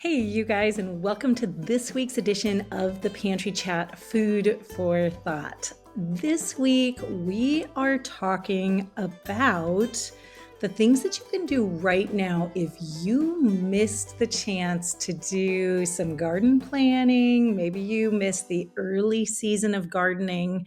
Hey, you guys, and welcome to this week's edition of the Pantry Chat Food for Thought. This week, we are talking about the things that you can do right now if you missed the chance to do some garden planning. Maybe you missed the early season of gardening.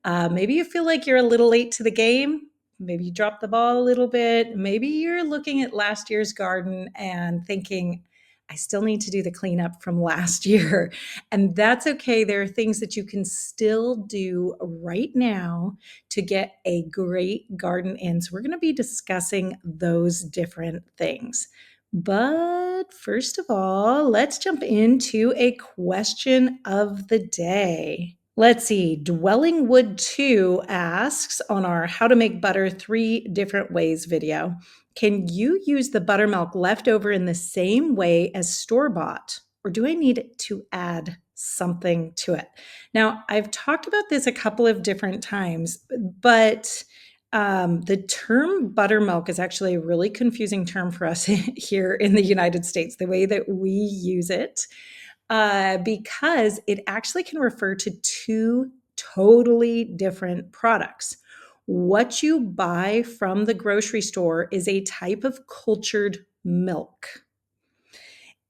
Maybe you feel like you're a little late to the game. Maybe you dropped the ball a little bit. Maybe you're looking at last year's garden and thinking, I still need to do the cleanup from last year. And that's okay. There are things that you can still do right now to get a great garden in. So we're going to be discussing those different things. But first of all, let's jump into a question of the day. Let's see. Dwelling Wood 2 asks on our How to Make Butter 3 Different Ways video, can you use the buttermilk left over in the same way as store-bought, or do I need to add something to it? Now, I've talked about this a couple of different times, but the term buttermilk is actually a really confusing term for us here in the United States, the way that we use it, because it actually can refer to two totally different products. What you buy from the grocery store is a type of cultured milk.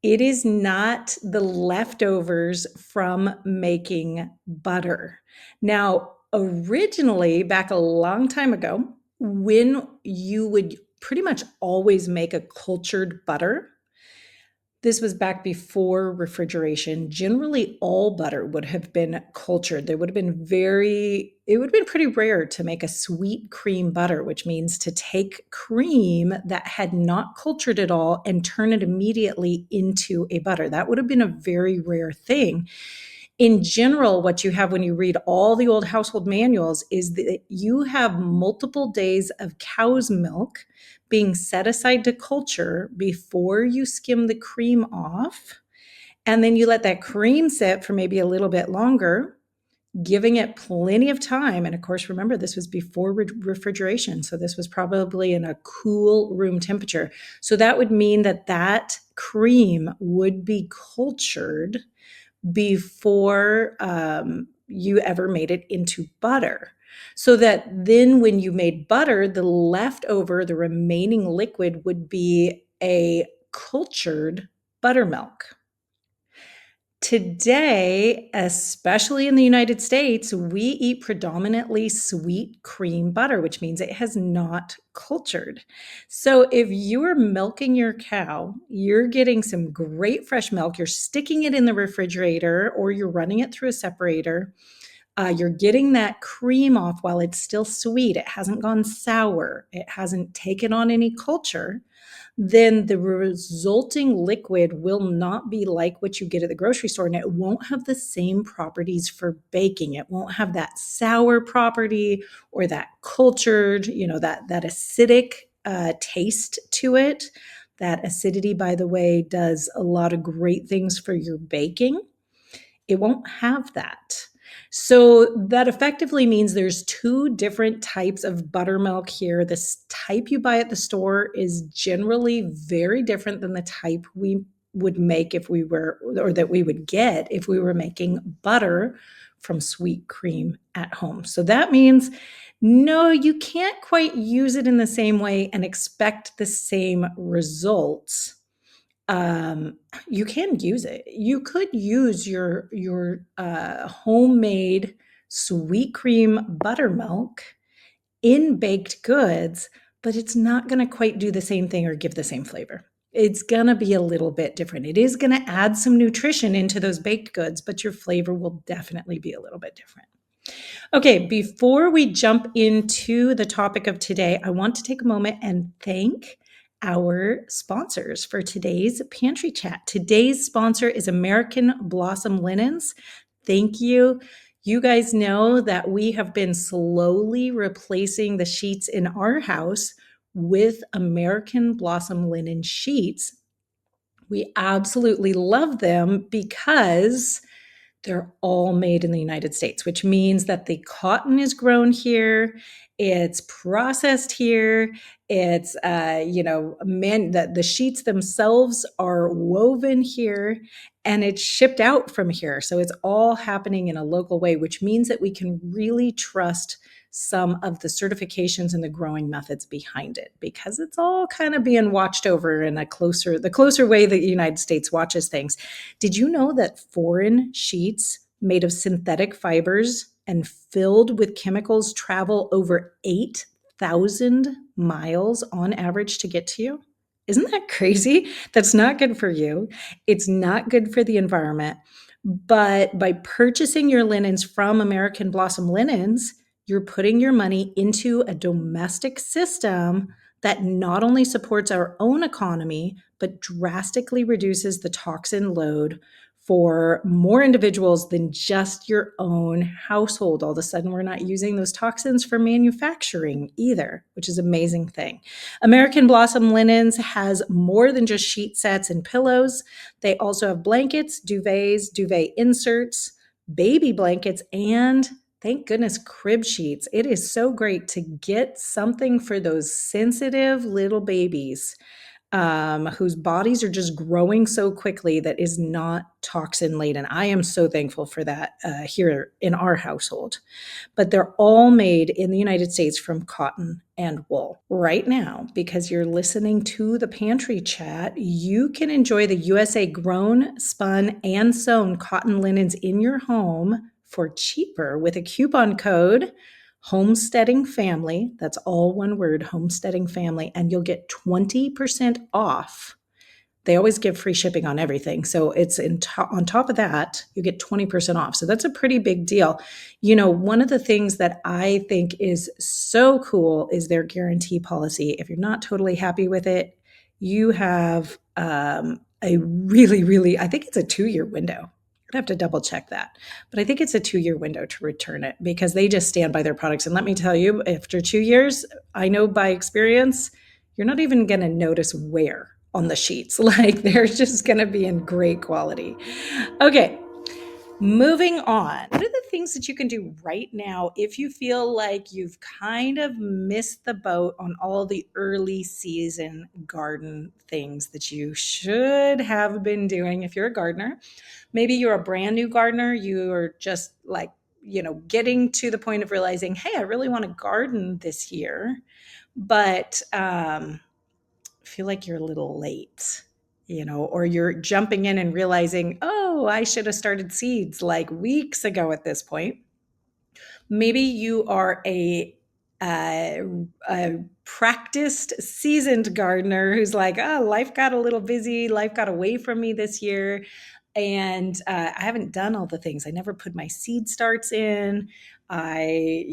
It is not the leftovers from making butter. Now, originally, back a long time ago, when you would pretty much always make a cultured butter, this was back before refrigeration. Generally, all butter would have been cultured. It would have been pretty rare to make a sweet cream butter, which means to take cream that had not cultured at all and turn it immediately into a butter. That would have been a very rare thing. In general, what you have when you read all the old household manuals is that you have multiple days of cow's milk being set aside to culture before you skim the cream off. And then you let that cream sit for maybe a little bit longer, giving it plenty of time. And of course, remember, this was before refrigeration. So this was probably in a cool room temperature. So that would mean that that cream would be cultured before you ever made it into butter. So that then when you made butter, the leftover, the remaining liquid would be a cultured buttermilk. Today, especially in the United States, we eat predominantly sweet cream butter, which means it has not cultured. So if you're milking your cow, you're getting some great fresh milk, you're sticking it in the refrigerator or you're running it through a separator. You're getting that cream off while it's still sweet. It hasn't gone sour. It hasn't taken on any culture. Then the resulting liquid will not be like what you get at the grocery store, and it won't have the same properties for baking. It won't have that sour property or that cultured, that acidic taste to it. That acidity, by the way, does a lot of great things for your baking. It won't have that. So that effectively means there's two different types of buttermilk here. This type you buy at the store is generally very different than the type we would make if we were, or that we would get if we were making butter from sweet cream at home. So that means, no, you can't quite use it in the same way and expect the same results. You can use it. You could use your homemade sweet cream buttermilk in baked goods, but it's not going to quite do the same thing or give the same flavor. It's going to be a little bit different. It is going to add some nutrition into those baked goods, but your flavor will definitely be a little bit different. Okay, before we jump into the topic of today, I want to take a moment and thank our sponsors for today's Pantry Chat. Today's sponsor is American Blossom Linens. Thank you. You guys know that we have been slowly replacing the sheets in our house with American Blossom linen sheets. We absolutely love them because They're all made in the United States, which means that the cotton is grown here, it's processed here, it's the sheets themselves are woven here, and it's shipped out from here. So it's all happening in a local way, which means that we can really trust some of the certifications and the growing methods behind it, because it's all kind of being watched over in the closer way that the United States watches things. Did you know that foreign sheets made of synthetic fibers and filled with chemicals travel over 8,000 miles on average to get to you? Isn't that crazy? That's not good for you. It's not good for the environment. But by purchasing your linens from American Blossom Linens, you're putting your money into a domestic system that not only supports our own economy, but drastically reduces the toxin load for more individuals than just your own household. All of a sudden, we're not using those toxins for manufacturing either, which is an amazing thing. American Blossom Linens has more than just sheet sets and pillows. They also have blankets, duvets, duvet inserts, baby blankets, and thank goodness, crib sheets. It is so great to get something for those sensitive little babies whose bodies are just growing so quickly that is not toxin laden. I am so thankful for that here in our household. But they're all made in the United States from cotton and wool. Right now, because you're listening to the Pantry Chat, you can enjoy the USA grown, spun, and sewn cotton linens in your home for cheaper with a coupon code Homesteading Family. That's all one word, Homesteading Family, and you'll get 20% off. They always give free shipping on everything. So it's on top of that, you get 20% off. So that's a pretty big deal. You know, one of the things that I think is so cool is their guarantee policy. If you're not totally happy with it, you have a really, I think it's a 2-year window. I'd have to double check that. But I think it's a 2-year window to return it because they just stand by their products. And let me tell you, after 2 years, I know by experience, you're not even going to notice wear on the sheets. Like they're just going to be in great quality. Okay, moving on. What are the things that you can do right now if you feel like you've kind of missed the boat on all the early season garden things that you should have been doing if you're a gardener? Maybe you're a brand new gardener. You're just like, getting to the point of realizing, hey, I really want to garden this year, but feel like you're a little late, or you're jumping in and realizing, oh, I should have started seeds like weeks ago at this point. Maybe you are a practiced, seasoned gardener who's like, oh, life got a little busy. Life got away from me this year. And I haven't done all the things. I never put my seed starts in. I,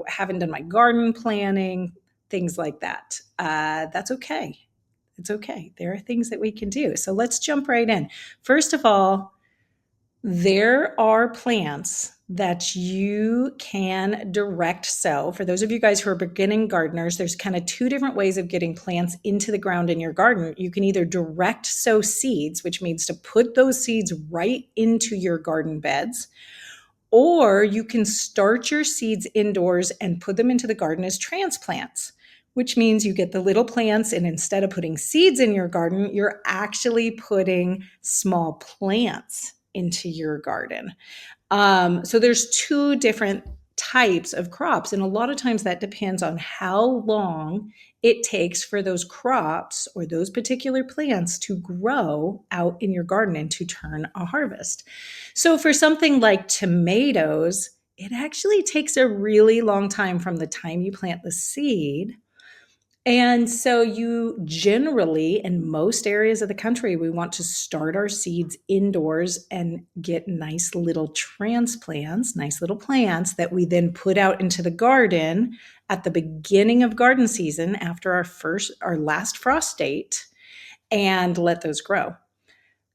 haven't done my garden planning, things like that. That's okay. It's okay. There are things that we can do. So let's jump right in. First of all, there are plants that you can direct sow. For those of you guys who are beginning gardeners, there's kind of 2 different ways of getting plants into the ground in your garden. You can either direct sow seeds, which means to put those seeds right into your garden beds, or you can start your seeds indoors and put them into the garden as transplants, which means you get the little plants, and instead of putting seeds in your garden, you're actually putting small plants into your garden. So there's 2 different types of crops, and a lot of times that depends on how long it takes for those crops or those particular plants to grow out in your garden and to turn a harvest. So for something like tomatoes, it actually takes a really long time from the time you plant the seed. And so you generally, in most areas of the country, we want to start our seeds indoors and get nice little transplants, nice little plants that we then put out into the garden at the beginning of garden season after our last frost date, and let those grow.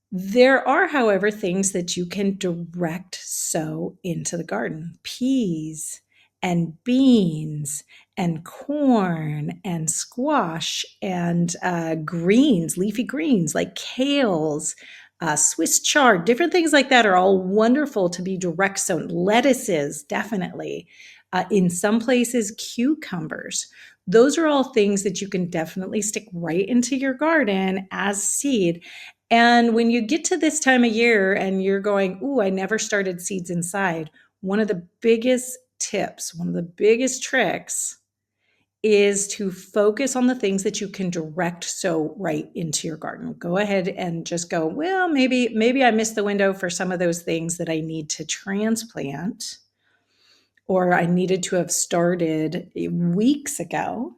There are, however, things that you can direct sow into the garden. Peas and beans and corn and squash and greens, leafy greens like kales, Swiss chard, different things like that are all wonderful to be direct sown. Lettuces, definitely. In some places, cucumbers. Those are all things that you can definitely stick right into your garden as seed. And when you get to this time of year and you're going, ooh, I never started seeds inside, one of the biggest tips, one of the biggest tricks is to focus on the things that you can direct sow right into your garden. Go ahead and just go, well, maybe I missed the window for some of those things that I need to transplant or I needed to have started weeks ago,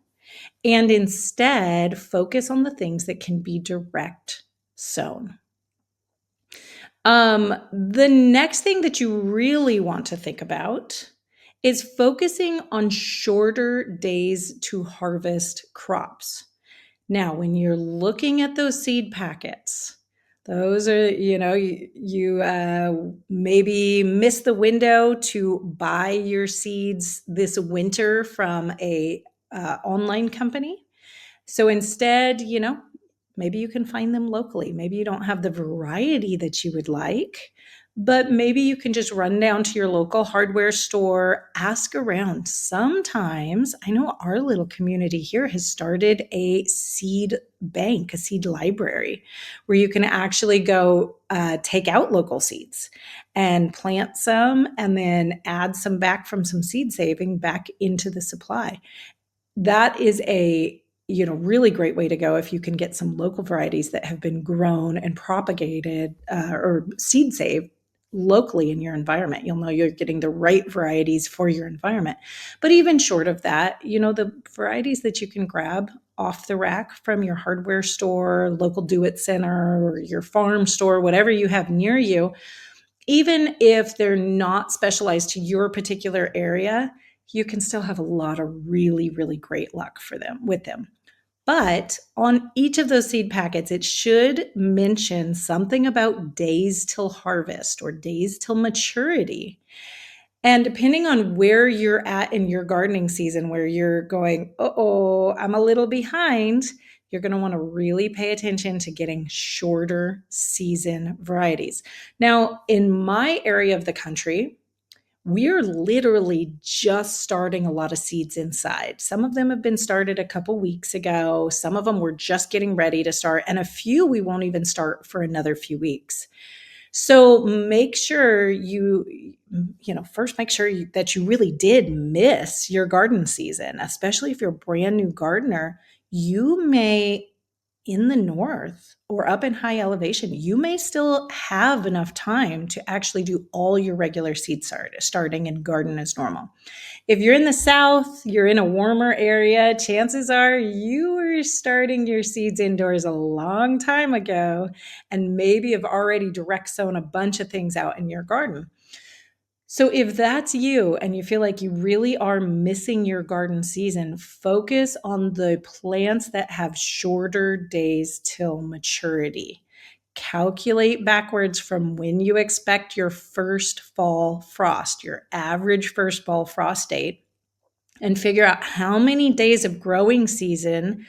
and instead focus on the things that can be direct sown. The next thing that you really want to think about is focusing on shorter days to harvest crops. Now, when you're looking at those seed packets, those are, you maybe missed the window to buy your seeds this winter from a online company. So instead, maybe you can find them locally. Maybe you don't have the variety that you would like, but maybe you can just run down to your local hardware store, ask around. Sometimes, I know our little community here has started a seed bank, a seed library, where you can actually go take out local seeds and plant some and then add some back from some seed saving back into the supply. That is a really great way to go if you can get some local varieties that have been grown and propagated or seed saved locally in your environment. You'll know you're getting the right varieties for your environment. But even short of that, the varieties that you can grab off the rack from your hardware store, local do-it center, or your farm store, whatever you have near you, even if they're not specialized to your particular area, you can still have a lot of really, really great luck with them. But on each of those seed packets, it should mention something about days till harvest or days till maturity. And depending on where you're at in your gardening season, where you're going, oh, I'm a little behind, you're going to want to really pay attention to getting shorter season varieties. Now, in my area of the country, we're literally just starting a lot of seeds inside. Some of them have been started a couple weeks ago. Some of them we're just getting ready to start, and a few we won't even start for another few weeks. So make sure first make sure that you really did miss your garden season, especially if you're a brand new gardener. You may, in the north or up in high elevation, you may still have enough time to actually do all your regular seed starting and garden as normal. If you're in the south, you're in a warmer area, chances are you were starting your seeds indoors a long time ago and maybe have already direct sown a bunch of things out in your garden. So if that's you and you feel like you really are missing your garden season, focus on the plants that have shorter days till maturity. Calculate backwards from when you expect your first fall frost, your average first fall frost date, and figure out how many days of growing season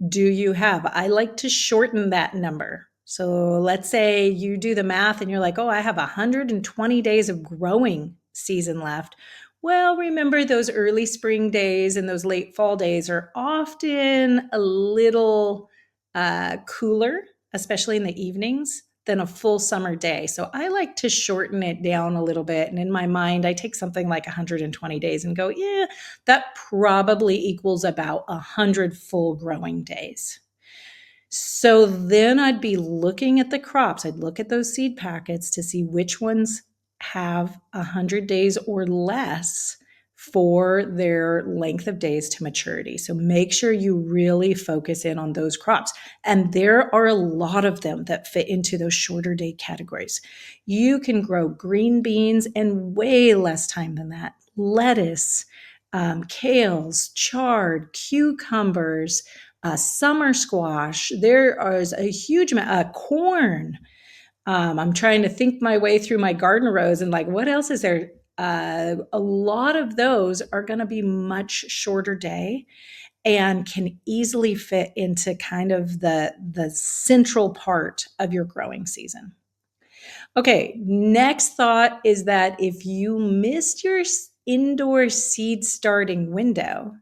do you have. I like to shorten that number. So let's say you do the math and you're like, oh, I have 120 days of growing season left. Well, remember those early spring days and those late fall days are often a little cooler, especially in the evenings, than a full summer day. So I like to shorten it down a little bit. And in my mind, I take something like 120 days and go, yeah, that probably equals about 100 full growing days. So then I'd be looking at the crops. I'd look at those seed packets to see which ones have 100 days or less for their length of days to maturity. So make sure you really focus in on those crops. And there are a lot of them that fit into those shorter day categories. You can grow green beans in way less time than that. Lettuce, kales, chard, cucumbers, summer squash. There is a huge amount, corn. I'm trying to think my way through my garden rows and like, what else is there? A lot of those are going to be much shorter day. and can easily fit into kind of the central part of your growing season. Okay, next thought is that if you missed your indoor seed starting window,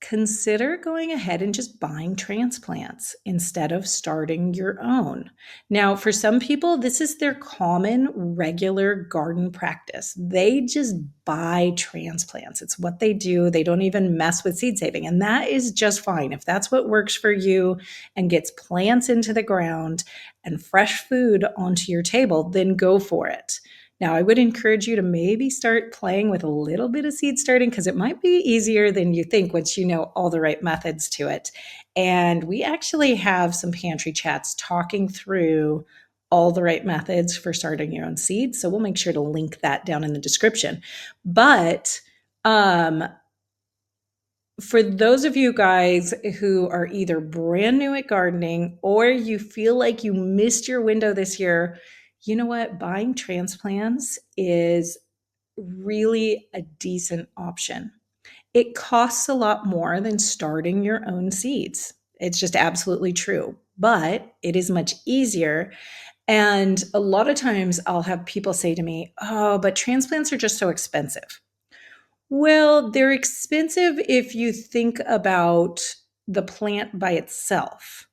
consider going ahead and just buying transplants instead of starting your own. Now, for some people, this is their common, regular garden practice. They just buy transplants. It's what they do. They don't even mess with seed saving. And that is just fine. If that's what works for you and gets plants into the ground and fresh food onto your table, then go for it. Now, I would encourage you to maybe start playing with a little bit of seed starting because it might be easier than you think once you know all the right methods to it. And we actually have some pantry chats talking through all the right methods for starting your own seeds. So we'll make sure to link that down in the description. But for those of you guys who are either brand new at gardening or you feel like you missed your window this year, you know what? Buying transplants is really a decent option. It costs a lot more than starting your own seeds. It's just absolutely true, but it is much easier. And a lot of times I'll have people say to me, "Oh, but transplants are just so expensive." Well, they're expensive if you think about the plant by itself.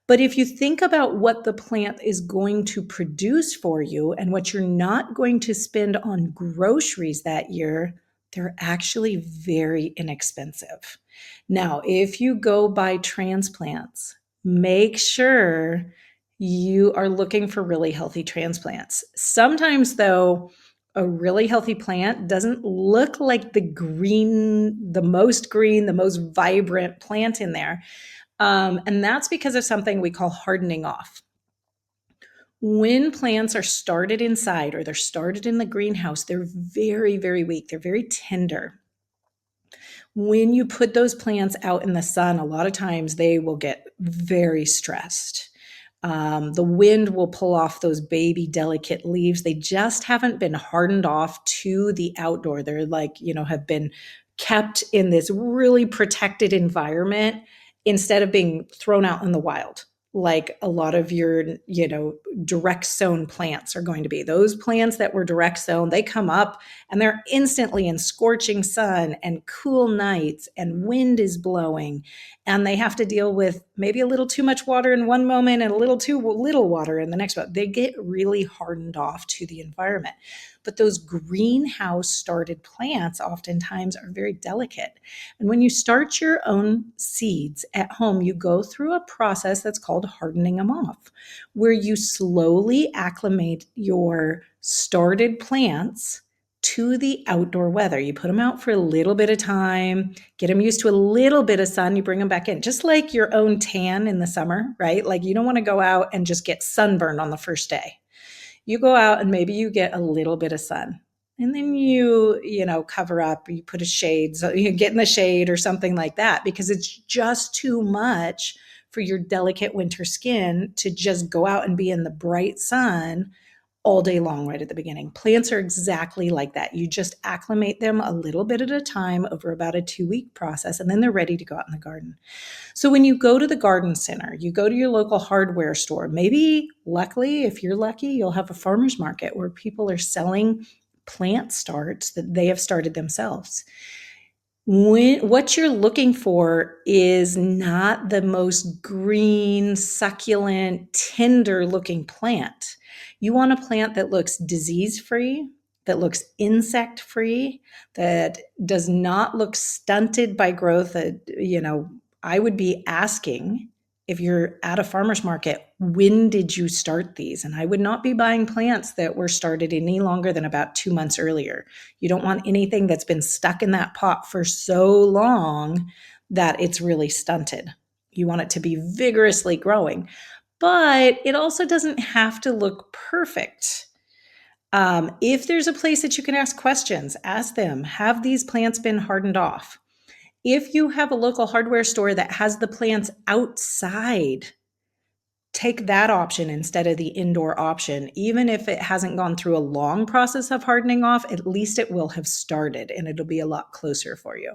But if you think about what the plant is going to produce for you and what you're not going to spend on groceries that year, they're actually very inexpensive. Now, if you go buy transplants, make sure you are looking for really healthy transplants. Sometimes, though, a really healthy plant doesn't look like the most green, the most vibrant plant in there. And that's because of something we call hardening off. When plants are started inside or they're started in the greenhouse, they're very, very weak. They're very tender. When you put those plants out in the sun, a lot of times they will get very stressed. The wind will pull off those baby delicate leaves. They just haven't been hardened off to the outdoor. They're like, have been kept in this really protected environment instead of being thrown out in the wild like a lot of your, direct sown plants are going to be. Those plants that were direct sown, they come up and they're instantly in scorching sun and cool nights and wind is blowing. And they have to deal with maybe a little too much water in one moment and a little too little water in the next one. They get really hardened off to the environment. But those greenhouse started plants oftentimes are very delicate. And when you start your own seeds at home, you go through a process that's called hardening them off, where you slowly acclimate your started plants to the outdoor weather. You put them out for a little bit of time, get them used to a little bit of sun, you bring them back in, just like your own tan in the summer, right? Like you don't want to go out and just get sunburned on the first day. You go out and maybe you get a little bit of sun. And then you cover up, you put a shade, so you get in the shade or something like that, because it's just too much for your delicate winter skin to just go out and be in the bright sun all day long right at the beginning. Plants are exactly like that. You just acclimate them a little bit at a time over about a 2-week process, and then they're ready to go out in the garden. So when you go to the garden center, you go to your local hardware store, maybe luckily, if you're lucky, you'll have a farmer's market where people are selling plant starts that they have started themselves. What you're looking for is not the most green, succulent, tender looking plant. You want a plant that looks disease-free, that looks insect-free, that does not look stunted by growth. I would be asking, if you're at a farmer's market, when did you start these? And I would not be buying plants that were started any longer than about 2 months earlier. You don't want anything that's been stuck in that pot for so long that it's really stunted. You want it to be vigorously growing, but it also doesn't have to look perfect. If there's a place that you can ask questions, ask them, have these plants been hardened off? If you have a local hardware store that has the plants outside, take that option instead of the indoor option. Even if it hasn't gone through a long process of hardening off, at least it will have started and it'll be a lot closer for you.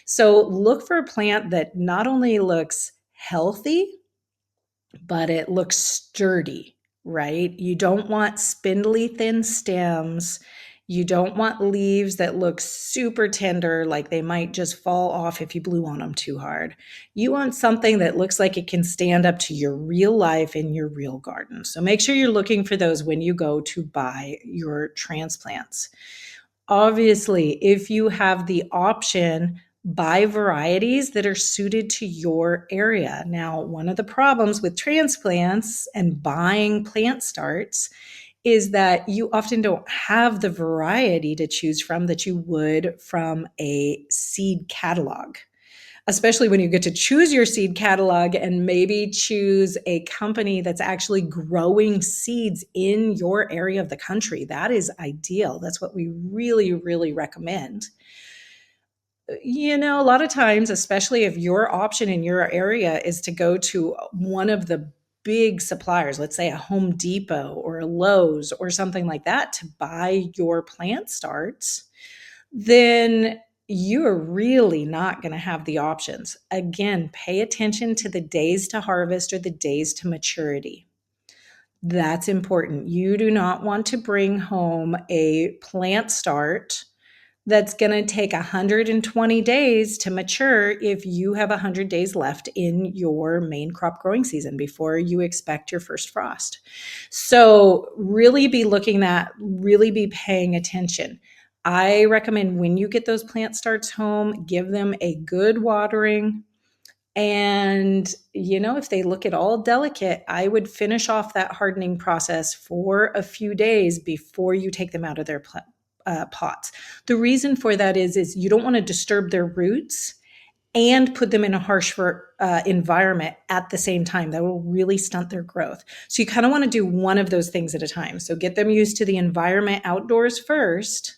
So look for a plant that not only looks healthy, but it looks sturdy, right? You don't want spindly thin stems. You don't want leaves that look super tender, like they might just fall off if you blew on them too hard. You want something that looks like it can stand up to your real life in your real garden. So make sure you're looking for those when you go to buy your transplants. Obviously, if you have the option, buy varieties that are suited to your area. Now, one of the problems with transplants and buying plant starts is that you often don't have the variety to choose from that you would from a seed catalog, especially when you get to choose your seed catalog and maybe choose a company that's actually growing seeds in your area of the country. That is ideal. That's what we really, really recommend. You know, a lot of times, especially if your option in your area is to go to one of the big suppliers, let's say a Home Depot or a Lowe's or something like that, to buy your plant starts, then you are really not going to have the options. Again, pay attention to the days to harvest or the days to maturity. That's important. You do not want to bring home a plant start that's going to take 120 days to mature if you have 100 days left in your main crop growing season before you expect your first frost. So really be looking at, really be paying attention. I recommend when you get those plant starts home, give them a good watering. And, you know, if they look at all delicate, I would finish off that hardening process for a few days before you take them out of their pots. The reason for that is you don't want to disturb their roots and put them in a harsh environment at the same time. That will really stunt their growth. So you kind of want to do one of those things at a time. So get them used to the environment outdoors first,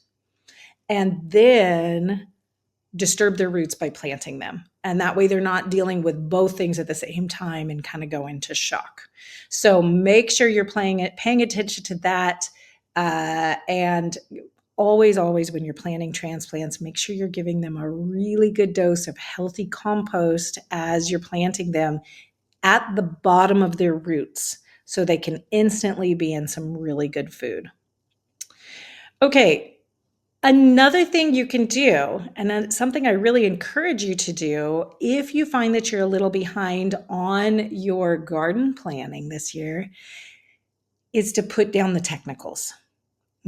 and then disturb their roots by planting them. And that way they're not dealing with both things at the same time and kind of go into shock. So make sure you're paying attention to that. And always, when you're planting transplants, make sure you're giving them a really good dose of healthy compost as you're planting them at the bottom of their roots so they can instantly be in some really good food. Okay. Another thing you can do, and that's something I really encourage you to do if you find that you're a little behind on your garden planning this year, is to put down the technicals.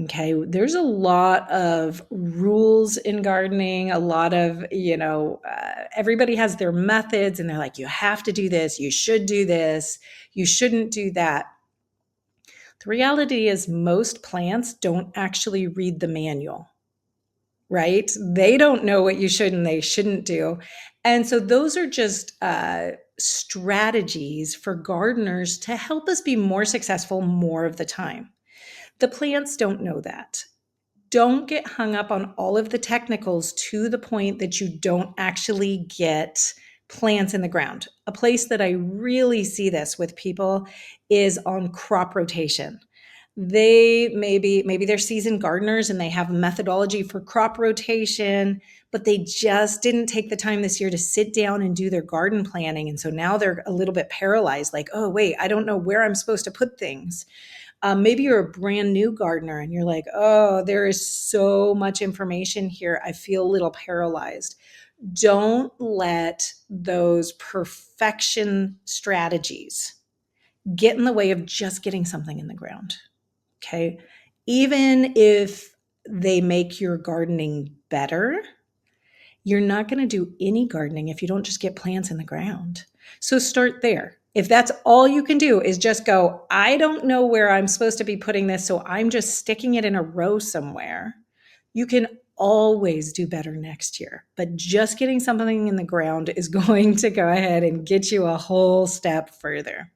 Okay, there's a lot of rules in gardening, a lot of, everybody has their methods and they're like, you have to do this, you should do this, you shouldn't do that. The reality is most plants don't actually read the manual. Right? They don't know what you should and they shouldn't do. And so those are just strategies for gardeners to help us be more successful more of the time. The plants don't know that. Don't get hung up on all of the technicals to the point that you don't actually get plants in the ground. A place that I really see this with people is on crop rotation. They maybe they're seasoned gardeners and they have a methodology for crop rotation, but they just didn't take the time this year to sit down and do their garden planning. And so now they're a little bit paralyzed, like, oh, wait, I don't know where I'm supposed to put things. Maybe you're a brand new gardener and you're like, oh, there is so much information here. I feel a little paralyzed. Don't let those perfection strategies get in the way of just getting something in the ground. Okay. Even if they make your gardening better, you're not going to do any gardening if you don't just get plants in the ground. So start there. If that's all you can do is just go, I don't know where I'm supposed to be putting this, so I'm just sticking it in a row somewhere, you can always do better next year. But just getting something in the ground is going to go ahead and get you a whole step further.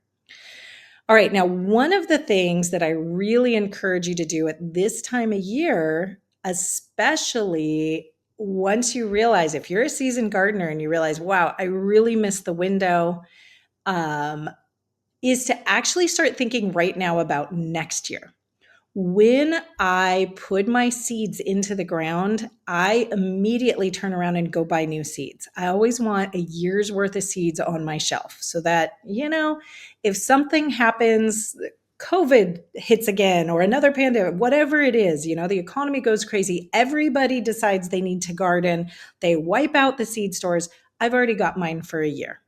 All right, now one of the things that I really encourage you to do at this time of year, especially once you realize, if you're a seasoned gardener and you realize, wow, I really missed the window, is to actually start thinking right now about next year. When I put my seeds into the ground, I immediately turn around and go buy new seeds. I always want a year's worth of seeds on my shelf so that, if something happens, COVID hits again or another pandemic, whatever it is, the economy goes crazy. Everybody decides they need to garden. They wipe out the seed stores. I've already got mine for a year.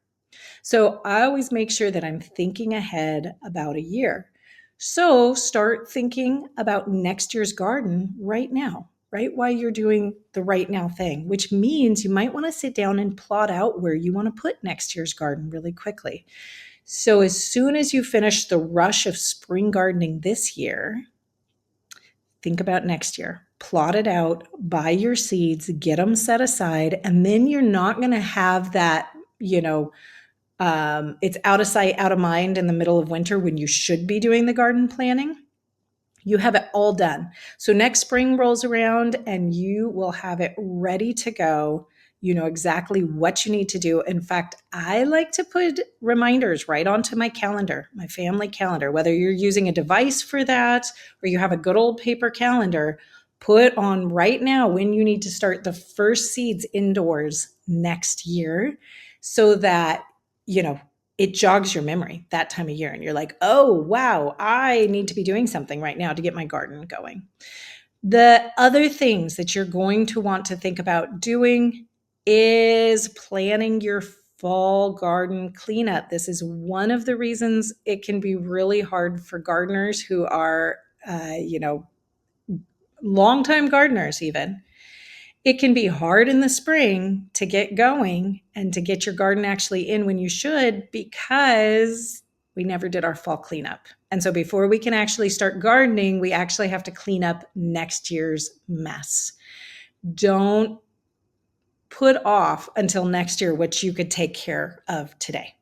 So I always make sure that I'm thinking ahead about a year. So start thinking about next year's garden right now, right while you're doing the right now thing, which means you might want to sit down and plot out where you want to put next year's garden really quickly. So as soon as you finish the rush of spring gardening this year, think about next year. Plot it out, buy your seeds, get them set aside, and then you're not going to have that, it's out of sight, out of mind in the middle of winter when you should be doing the garden planning. You have it all done. So next spring rolls around and you will have it ready to go. You know exactly what you need to do. In fact, I like to put reminders right onto my calendar, my family calendar, whether you're using a device for that or you have a good old paper calendar, put on right now when you need to start the first seeds indoors next year so that, it jogs your memory that time of year. And you're like, oh, wow, I need to be doing something right now to get my garden going. The other things that you're going to want to think about doing is planning your fall garden cleanup. This is one of the reasons it can be really hard for gardeners who are, longtime gardeners even. It can be hard in the spring to get going and to get your garden actually in when you should because we never did our fall cleanup. And so before we can actually start gardening, we actually have to clean up next year's mess. Don't put off until next year what you could take care of today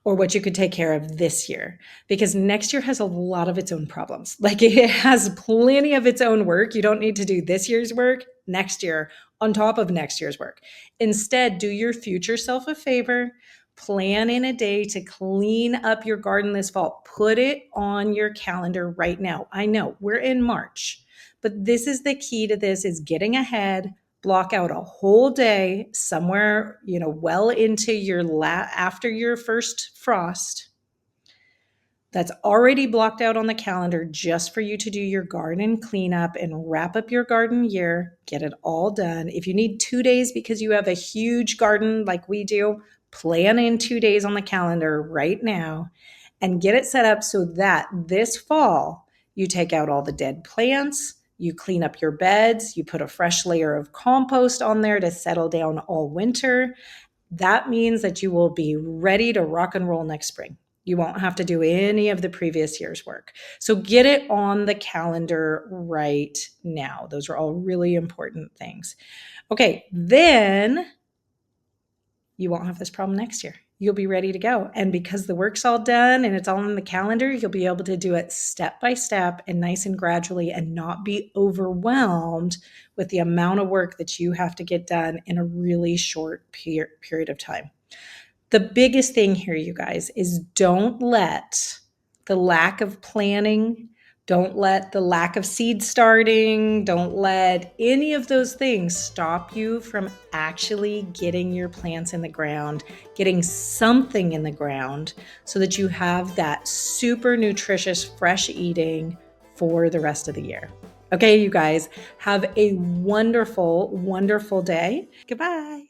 or what you could take care of this year, because next year has a lot of its own problems. Like it has plenty of its own work. You don't need to do this year's work next year on top of next year's work. Instead, do your future self a favor, plan in a day to clean up your garden this fall. Put it on your calendar right now. I know we're in March, but this is the key to this is getting ahead. Block out a whole day somewhere, well into your after your first frost. That's already blocked out on the calendar just for you to do your garden cleanup and wrap up your garden year. Get it all done. If you need 2 days because you have a huge garden like we do, plan in 2 days on the calendar right now and get it set up so that this fall you take out all the dead plants. You clean up your beds, you put a fresh layer of compost on there to settle down all winter. That means that you will be ready to rock and roll next spring. You won't have to do any of the previous year's work. So get it on the calendar right now. Those are all really important things. Okay, then you won't have this problem next year. You'll be ready to go. And because the work's all done and it's all on the calendar, you'll be able to do it step by step and nice and gradually and not be overwhelmed with the amount of work that you have to get done in a really short period of time. The biggest thing here, you guys, is don't let the lack of planning, don't let the lack of seed starting, don't let any of those things stop you from actually getting your plants in the ground, getting something in the ground so that you have that super nutritious, fresh eating for the rest of the year. Okay, you guys, have a wonderful, wonderful day. Goodbye.